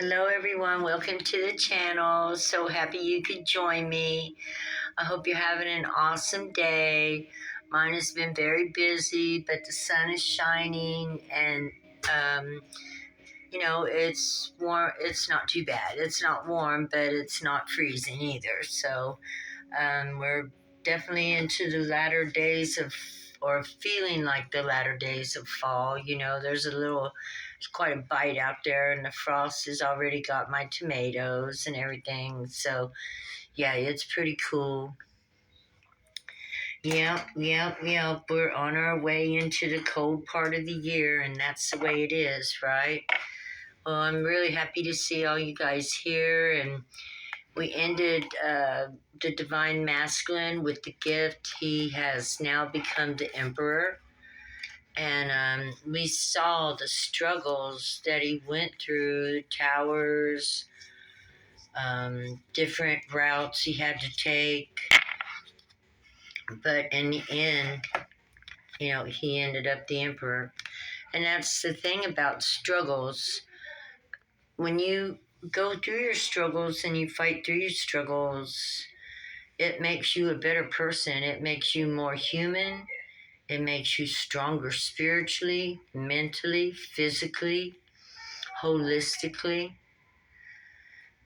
Hello everyone, welcome to the channel. So happy you could join me. I hope you're having an awesome day. Mine has been very busy, but the sun is shining and it's warm. It's not too bad. It's not warm, but it's not freezing either. So we're definitely into the latter days of, or feeling like the latter days of fall. There's quite a bite out there, and the frost has already got my tomatoes and everything. So, yeah, it's pretty cool. Yep. We're on our way into the cold part of the year, and that's the way it is, right? Well, I'm really happy to see all you guys here, and we ended the Divine Masculine with the gift. He has now become the Emperor. And we saw the struggles that he went through, the towers, different routes he had to take. But in the end, he ended up the Emperor. And that's the thing about struggles. When you go through your struggles and you fight through your struggles, it makes you a better person. It makes you more human. It makes you stronger spiritually, mentally, physically, holistically.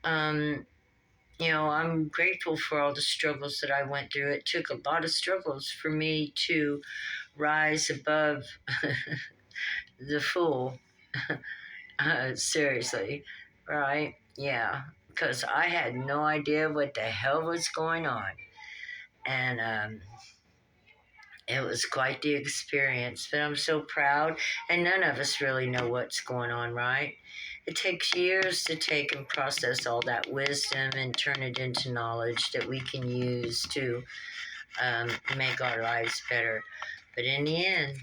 I'm grateful for all the struggles that I went through. It took a lot of struggles for me to rise above the fool. Seriously, right? Yeah, because I had no idea what the hell was going on. And it was quite the experience, but I'm so proud, and none of us really know what's going on, right? It takes years to take and process all that wisdom and turn it into knowledge that we can use to make our lives better. But in the end,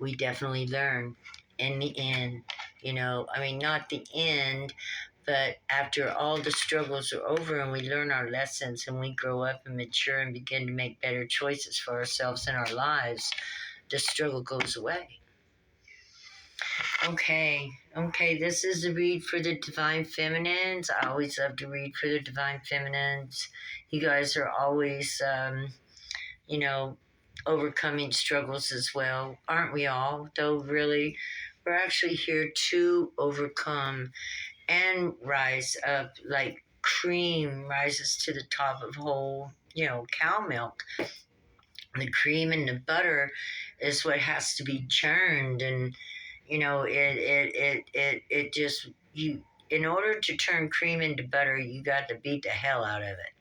we definitely learn. In the end, not the end, but after all the struggles are over and we learn our lessons and we grow up and mature and begin to make better choices for ourselves and our lives, the struggle goes away. Okay, this is a read for the Divine Feminines. I always love to read for the Divine Feminines. You guys are always, overcoming struggles as well. Aren't we all? Though really, we're actually here to overcome and rise up like cream rises to the top of whole, cow milk. The cream and the butter is what has to be churned, and it just, in order to turn cream into butter, you got to beat the hell out of it,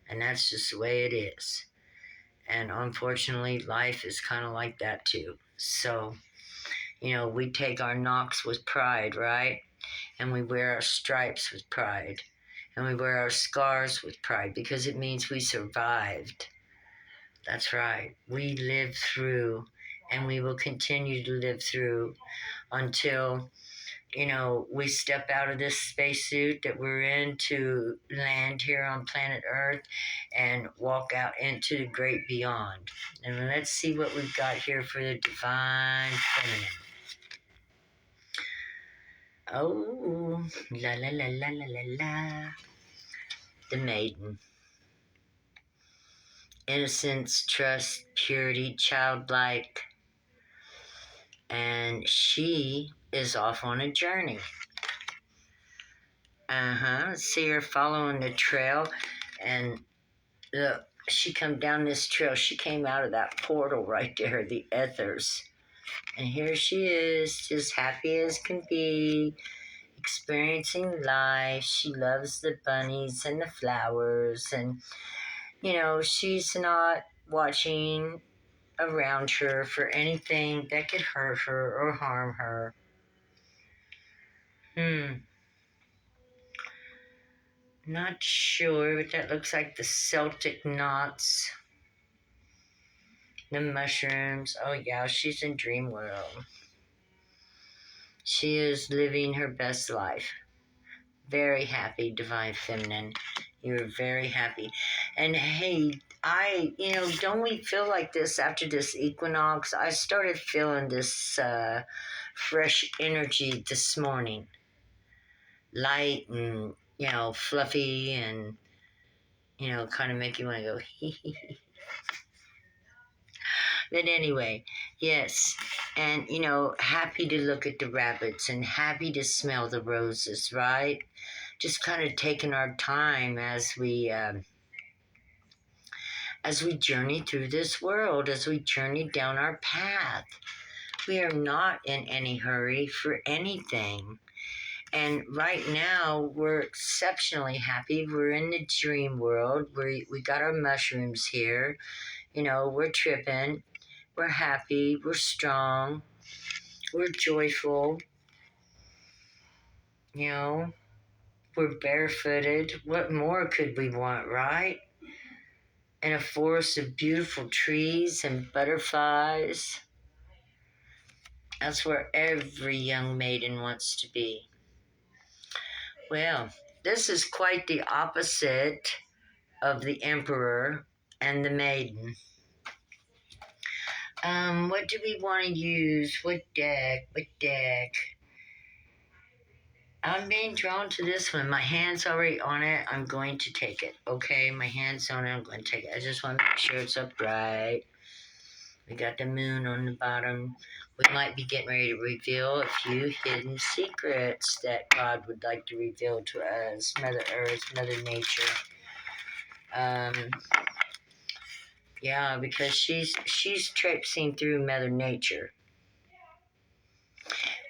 and that's just the way it is. And unfortunately, life is kind of like that too. So, we take our knocks with pride, right? And we wear our stripes with pride. And we wear our scars with pride because it means we survived. That's right. We lived through, and we will continue to live through until, we step out of this spacesuit that we're in to land here on planet Earth and walk out into the great beyond. And let's see what we've got here for the Divine Feminine. Oh, la la la la la la la. The Maiden. Innocence, trust, purity, childlike. And she is off on a journey. See her following the trail, and look, she come down this trail. She came out of that portal right there, the ethers. And here she is, just happy as can be, experiencing life. She loves the bunnies and the flowers, and she's not watching around her for anything that could hurt her or harm her. Not sure, but that looks like the Celtic knots. The mushrooms. Oh yeah, she's in dream world. She is living her best life. Very happy, Divine Feminine. You're very happy. And hey, don't we feel like this after this equinox? I started feeling this fresh energy this morning. light and, fluffy and, kind of make you want to go, hee hee hee. But anyway, yes. And, happy to look at the rabbits and happy to smell the roses, right? Just kind of taking our time as we journey through this world, as we journey down our path. We are not in any hurry for anything. And right now, we're exceptionally happy. We're in the dream world. We got our mushrooms here. We're tripping. We're happy. We're strong. We're joyful. We're barefooted. What more could we want, right? In a forest of beautiful trees and butterflies. That's where every young maiden wants to be. Well, this is quite the opposite of the emperor and the maiden. What do we want to use? What deck? I'm being drawn to this one. My hand's already on it. I'm going to take it. Okay, my hand's on it. I'm going to take it. I just want to make sure it's upright. We got the moon on the bottom. We might be getting ready to reveal a few hidden secrets that God would like to reveal to us. Mother Earth, Mother Nature. Yeah, because she's traipsing through Mother Nature.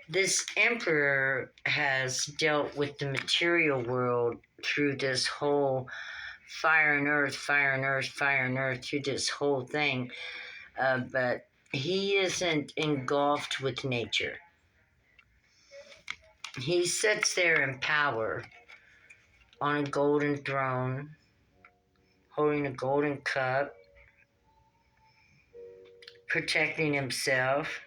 This emperor has dealt with the material world through this whole fire and earth, through this whole thing. But he isn't engulfed with nature. He sits there in power on a golden throne, holding a golden cup, protecting himself.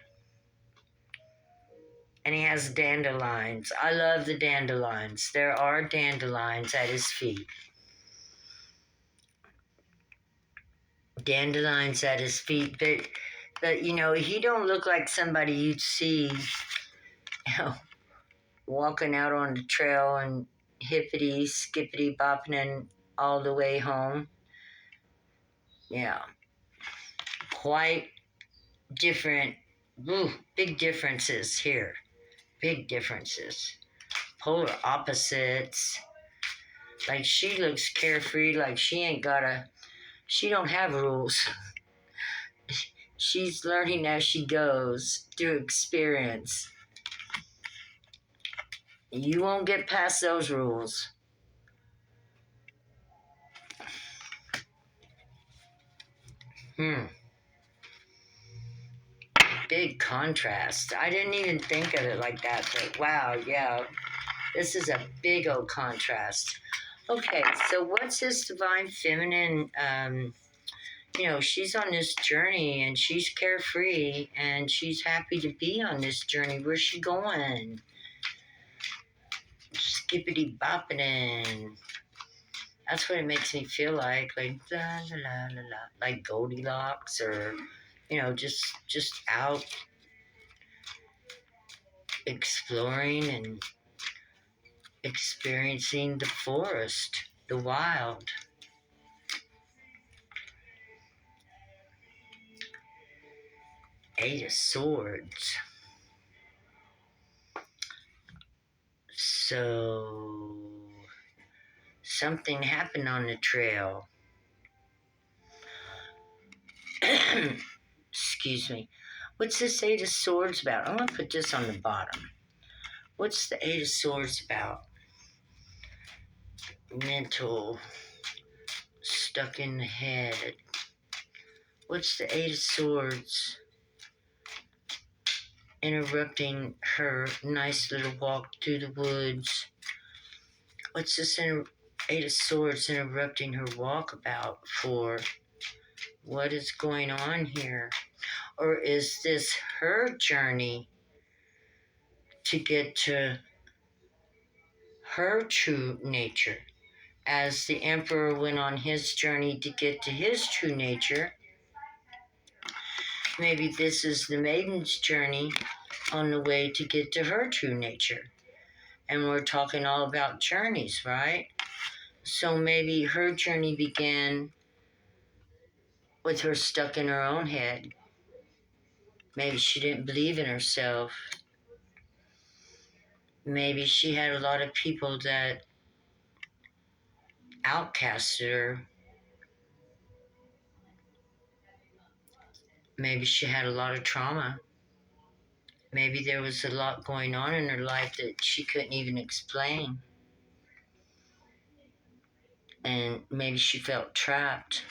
And he has dandelions. I love the dandelions. There are dandelions at his feet. Dandelions at his feet. But he don't look like somebody you'd see, walking out on the trail and hippity, skippity, bopping all the way home. Yeah. Quite different. Big differences here. Big differences. Polar opposites. Like, she looks carefree, like she don't have rules. She's learning as she goes through experience. You won't get past those rules. Big contrast. I didn't even think of it like that, but wow, yeah. This is a big old contrast. Okay, so what's this divine feminine? She's on this journey and she's carefree and she's happy to be on this journey. Where's she going? Skippity bopping. That's what it makes me feel like la la la la la, like Goldilocks, or just out exploring and experiencing the forest, the wild. Eight of Swords. So something happened on the trail. Excuse me. What's this Eight of Swords about? I'm going to put this on the bottom. What's the Eight of Swords about? Mental, stuck in the head. What's the Eight of Swords? Interrupting her nice little walk through the woods. What's this Eight of Swords interrupting her walk about for? What is going on here? Or is this her journey to get to her true nature? As the emperor went on his journey to get to his true nature, maybe this is the maiden's journey on the way to get to her true nature. And we're talking all about journeys, right? So maybe her journey began with her stuck in her own head. Maybe she didn't believe in herself. Maybe she had a lot of people that outcasted her. Maybe she had a lot of trauma. Maybe there was a lot going on in her life that she couldn't even explain. And maybe she felt trapped.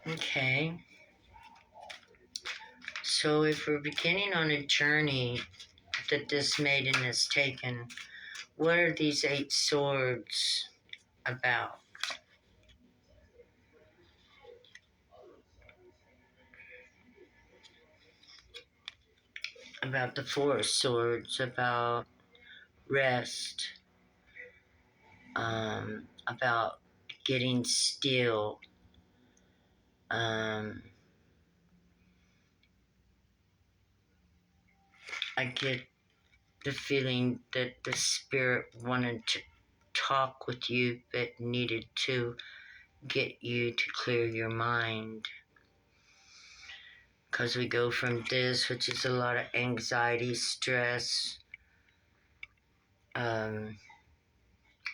Okay. So if we're beginning on a journey that this maiden has taken, what are these 8 swords about? About the 4 swords, about rest, about getting still, I get the feeling that the spirit wanted to talk with you but needed to get you to clear your mind. Because we go from this, which is a lot of anxiety, stress, over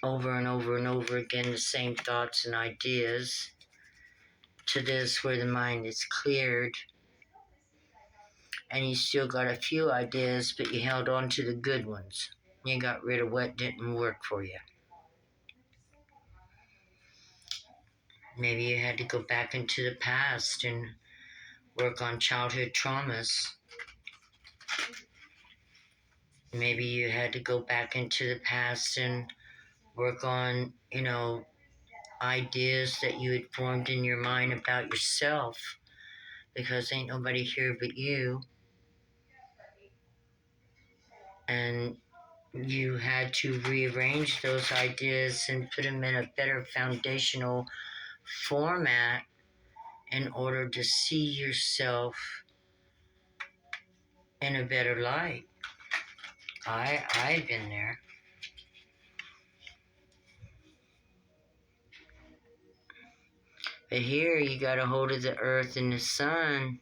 and over and over again, the same thoughts and ideas, to this where the mind is cleared and you still got a few ideas, but you held on to the good ones. You got rid of what didn't work for you. Maybe you had to go back into the past and work on childhood traumas. Maybe you had to go back into the past and work on, ideas that you had formed in your mind about yourself, because ain't nobody here but you. And you had to rearrange those ideas and put them in a better foundational format in order to see yourself in a better light. I've been there. But here you got a hold of the earth and the sun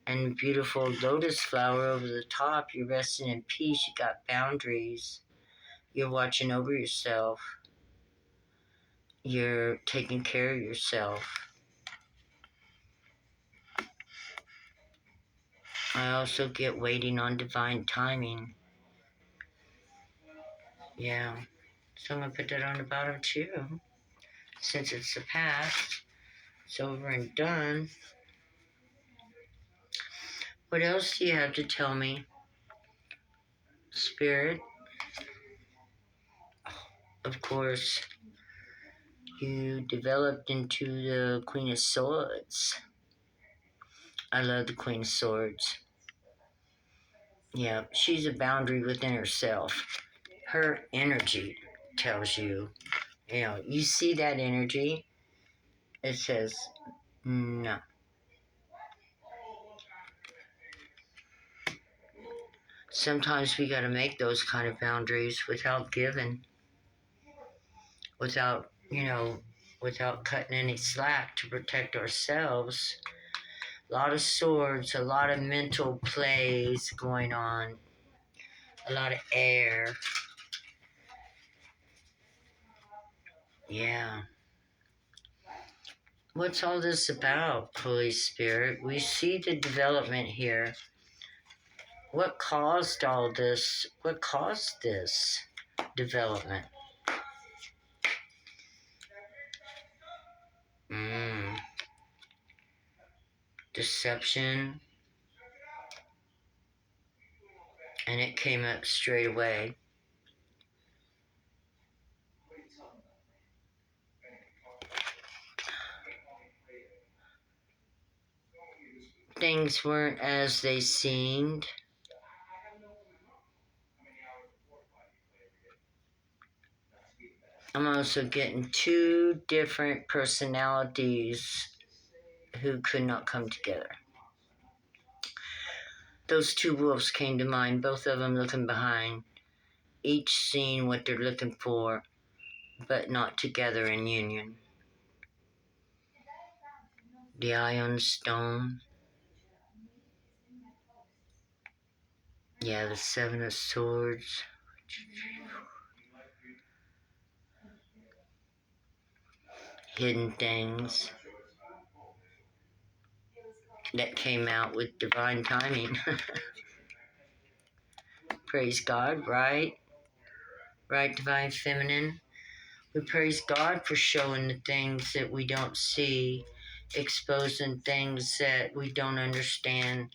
and the beautiful lotus flower over the top. You're resting in peace. You got boundaries. You're watching over yourself. You're taking care of yourself. I also get waiting on divine timing. Yeah. So I'm going to put that on the bottom too. Since it's the past, it's over and done. What else do you have to tell me, Spirit? Of course, you developed into the Queen of Swords. I love the Queen of Swords. Yeah, she's a boundary within herself. Her energy tells you, you see that energy, it says, no. Sometimes we got to make those kind of boundaries without giving, without cutting any slack to protect ourselves. A lot of swords, a lot of mental plays going on, a lot of air. Yeah. What's all this about, Holy Spirit? We see the development here. What caused all this? What caused this development? Deception. And it came up straight away. Things weren't as they seemed. I'm also getting 2 different personalities who could not come together. those two wolves came to mind, both of them looking behind, each seeing what they're looking for, but not together in union. The Ion Stone. Yeah, the Seven of Swords. Hidden things that came out with divine timing. Praise God, right? Right, Divine Feminine? We praise God for showing the things that we don't see, exposing things that we don't understand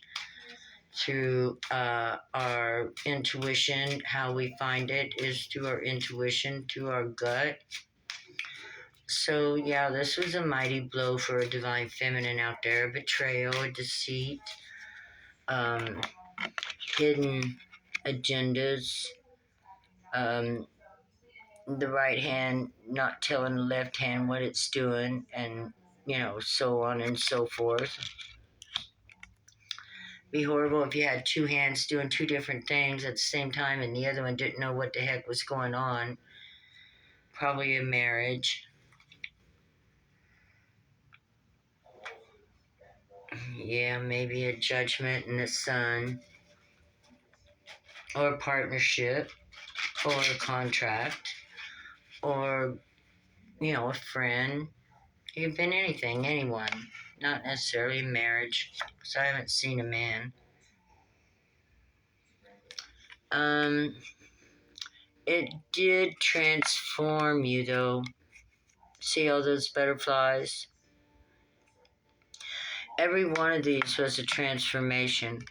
through our intuition. How we find it is through our intuition, through our gut. So, yeah, this was a mighty blow for a Divine Feminine out there. Betrayal, a deceit, hidden agendas, the right hand not telling the left hand what it's doing, and, so on and so forth. Be horrible if you had two hands doing two different things at the same time and the other one didn't know what the heck was going on. Probably a marriage. Yeah, maybe a judgment in the sun, or a partnership, or a contract, or, a friend. It could have been anything, anyone. Not necessarily marriage, because I haven't seen a man. It did transform you, though. See all those butterflies? Every one of these was a transformation,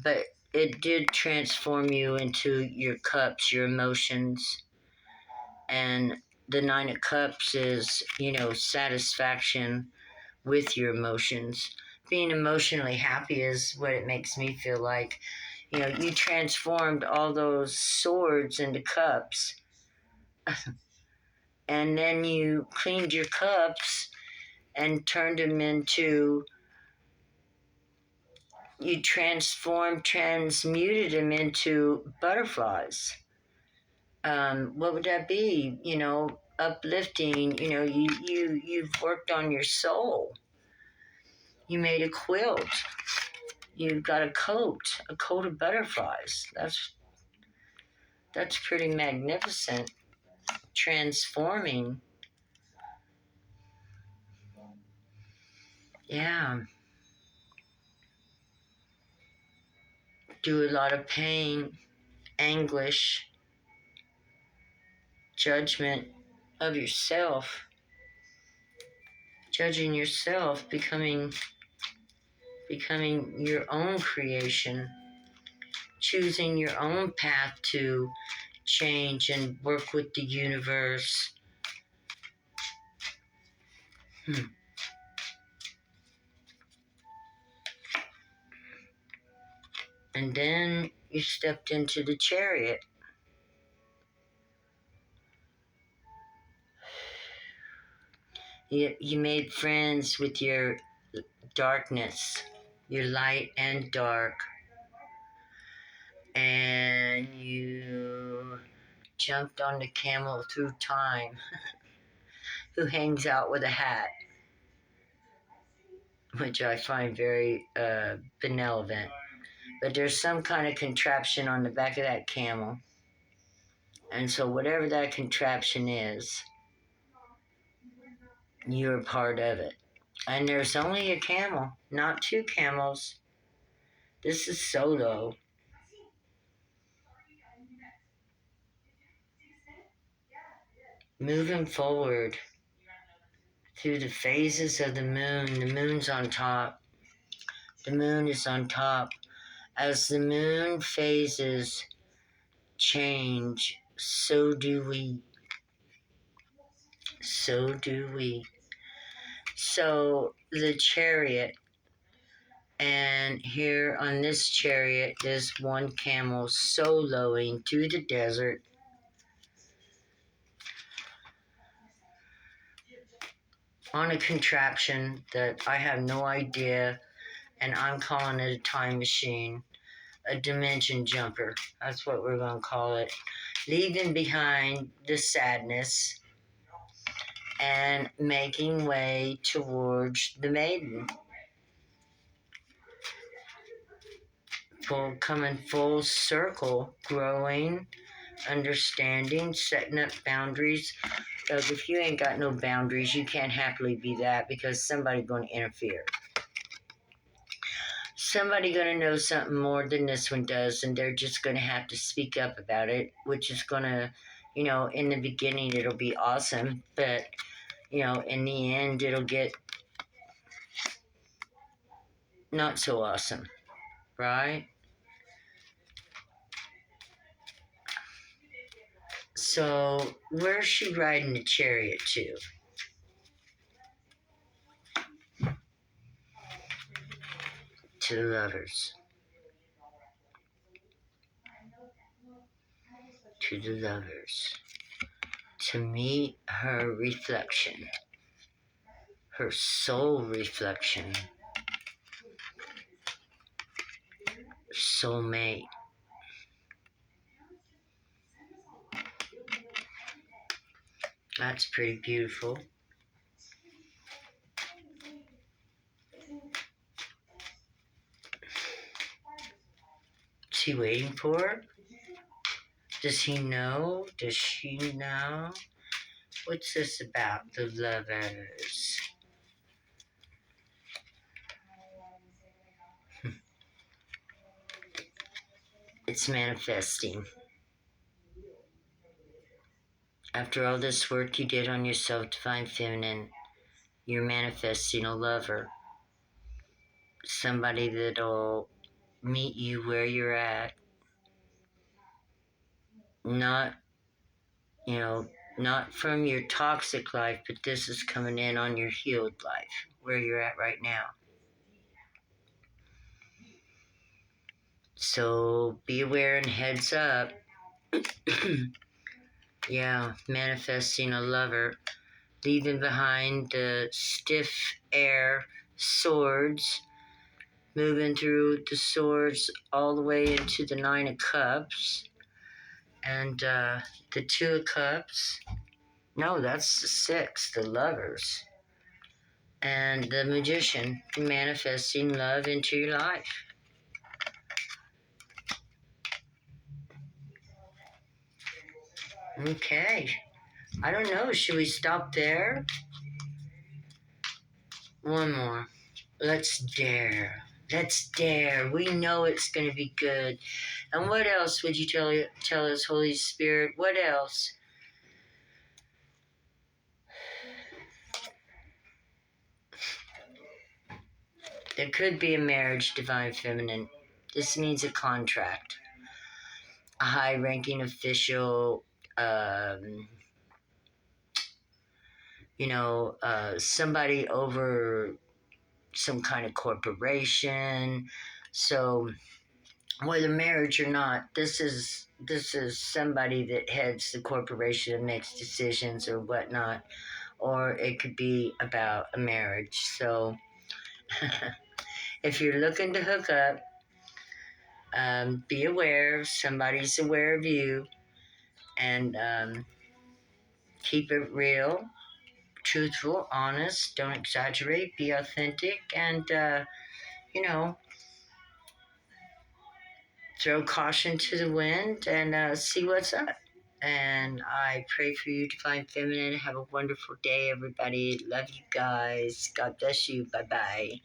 but it did transform you into your cups, your emotions. And the Nine of Cups is, satisfaction with your emotions. Being emotionally happy is what it makes me feel like. You transformed all those swords into cups. And then you cleaned your cups and turned them into, you transmuted them into butterflies. What would that be? Uplifting. You've worked on your soul. You made a quilt. You've got a coat of butterflies. That's pretty magnificent. Transforming. Yeah. Do a lot of pain, anguish, judgment of yourself, judging yourself, becoming your own creation, choosing your own path to change and work with the universe. And then you stepped into the Chariot. You made friends with your darkness, your light and dark, and you jumped on the camel through time, who hangs out with a hat, which I find very benevolent. But there's some kind of contraption on the back of that camel, and so whatever that contraption is, you're part of it. And there's only a camel, not two camels. This is solo. Moving forward through the phases of the moon. The moon's on top. The moon is on top. As the moon phases change, so do we. So do we. So the Chariot, and here on this chariot is one camel soloing through the desert. On a contraption that I have no idea, and I'm calling it a time machine. a dimension jumper. That's what we're going to call it. Leaving behind the sadness and making way towards the maiden. Coming full circle, growing, understanding, setting up boundaries. Because if you ain't got no boundaries, you can't happily be that, because somebody's going to interfere. Somebody going to know something more than this one does, and they're just going to have to speak up about it, which is going to, in the beginning it'll be awesome, but, in the end it'll get not so awesome, right? So, where's she riding the chariot to? To the lovers. To the lovers. To meet her reflection. Her soul reflection. Soulmate. That's pretty beautiful. Is he waiting for her? Does he know? Does she know? What's this about? The lovers. It's manifesting. After all this work you did on yourself, Divine Feminine, you're manifesting a lover. Somebody that'll meet you where you're at. Not, not from your toxic life, but this is coming in on your healed life, where you're at right now. So be aware and heads up. Yeah, manifesting a lover. Leaving behind the stiff air swords. Moving through the swords all the way into the Nine of Cups. And the Two of Cups. No, that's the Six, the lovers. And the Magician, manifesting love into your life. Okay. I don't know. Should we stop there? One more. Let's dare. Let's dare. We know it's going to be good. And what else would you tell us, Holy Spirit? What else? There could be a marriage, Divine Feminine. This means a contract. A high-ranking official, somebody over some kind of corporation. So whether marriage or not, this is somebody that heads the corporation and makes decisions or whatnot, or it could be about a marriage. So if you're looking to hook up, be aware somebody's aware of you, and keep it real, truthful, honest. Don't exaggerate. Be authentic, and throw caution to the wind and see what's up. And I pray for you, Divine Feminine. Have a wonderful day, everybody. Love you guys. God bless you. Bye-bye.